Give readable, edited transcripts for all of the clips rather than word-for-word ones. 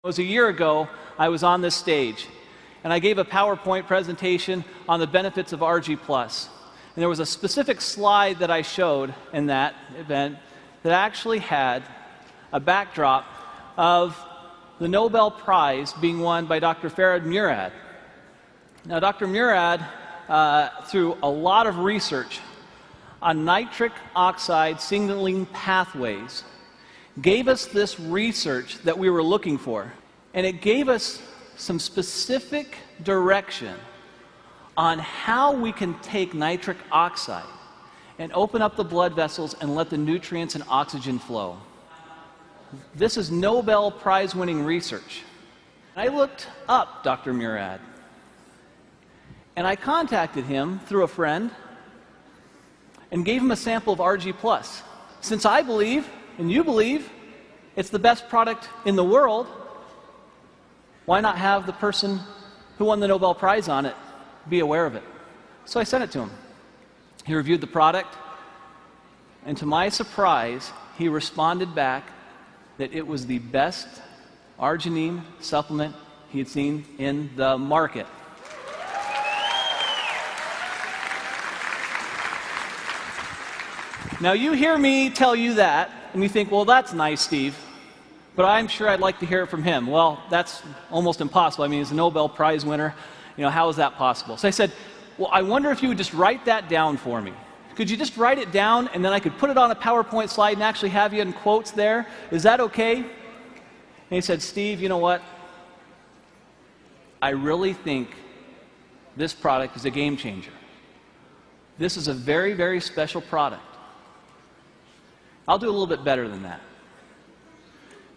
It was a year ago, I was on this stage, and I gave a PowerPoint presentation on the benefits of Argi Plus. And there was a specific slide that I showed in that event that actually had a backdrop of the Nobel Prize being won by dr.ferid Murad. Now, Dr. Murad, through a lot of research on nitric oxide signaling pathways, gave us this research that we were looking for, and it gave us some specific direction on how we can take nitric oxide and open up the blood vessels and let the nutrients and oxygen flow. This is Nobel Prize winning research. I looked up Dr. Murad, and I contacted him through a friend and gave him a sample of Argi Plus. Since I believe, and you believe, it's the best product in the world, why not have the person who won the Nobel Prize on it be aware of it? So I sent it to him. He reviewed the product, and to my surprise, he responded back that it was the best arginine supplement he had seen in the market. Now, you hear me tell you that, and you think, well, that's nice, Steve, but I'm sure I'd like to hear it from him. Well, that's almost impossible. I mean, he's a Nobel Prize winner. You know, how is that possible? So I said, well, I wonder if you would just write that down for me. Could you just write it down, and then I could put it on a PowerPoint slide and actually have you in quotes there? Is that okay? And he said, Steve, you know what? I really think this product is a game changer. This is a very, very special product. I'll do a little bit better than that.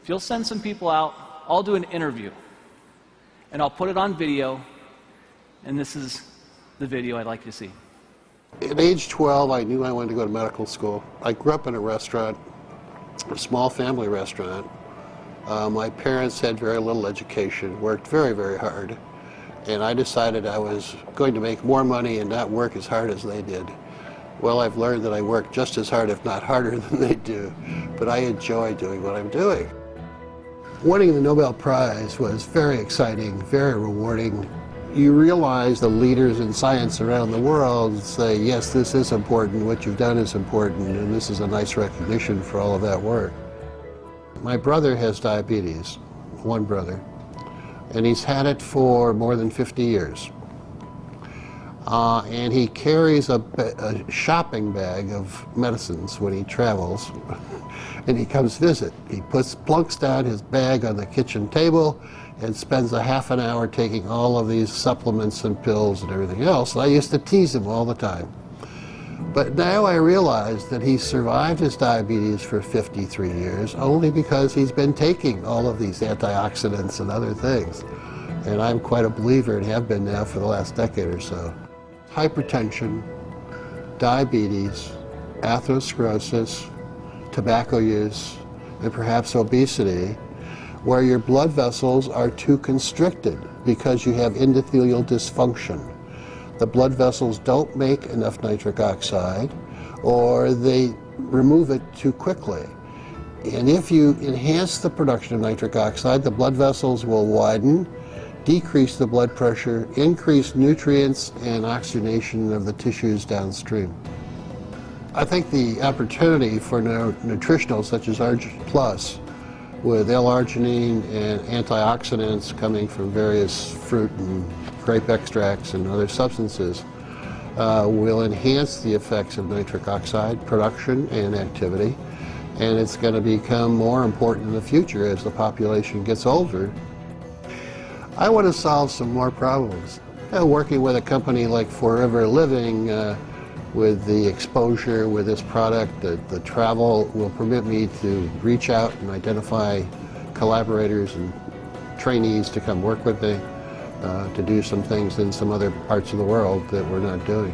If you'll send some people out, I'll do an interview, and I'll put it on video, and this is the video I'd like you to see. At age 12, I knew I wanted to go to medical school. I grew up in a restaurant, a small family restaurant. My parents had very little education, worked very, very hard, and I decided I was going to make more money and not work as hard as they did. Well, I've learned that I work just as hard, if not harder, than they do, but I enjoy doing what I'm doing. Winning the Nobel Prize was very exciting, very rewarding. You realize the leaders in science around the world say, yes, this is important, what you've done is important, and this is a nice recognition for all of that work. My brother has diabetes, one brother, and he's had it for more than 50 years. And he carries a shopping bag of medicines when he travels, and he comes visit. He plunks down his bag on the kitchen table and spends a half an hour taking all of these supplements and pills and everything else. And I used to tease him all the time. But now I realize that he survived his diabetes for 53 years only because he's been taking all of these antioxidants and other things. And I'm quite a believer and have been now for the last decade or so. Hypertension, diabetes, atherosclerosis, tobacco use, and perhaps obesity, where your blood vessels are too constricted because you have endothelial dysfunction. The blood vessels don't make enough nitric oxide, or they remove it too quickly. And if you enhance the production of nitric oxide, the blood vessels will widen, decrease the blood pressure, increase nutrients and oxygenation of the tissues downstream. I think the opportunity for nutritionals such as Argi Plus, with L-arginine and antioxidants coming from various fruit and grape extracts and other substances, will enhance the effects of nitric oxide production and activity, and it's going to become more important in the future as the population gets older. I want to solve some more problems. Working with a company like Forever Living, with the exposure with this product, the travel will permit me to reach out and identify collaborators and trainees to come work with me, to do some things in some other parts of the world that we're not doing.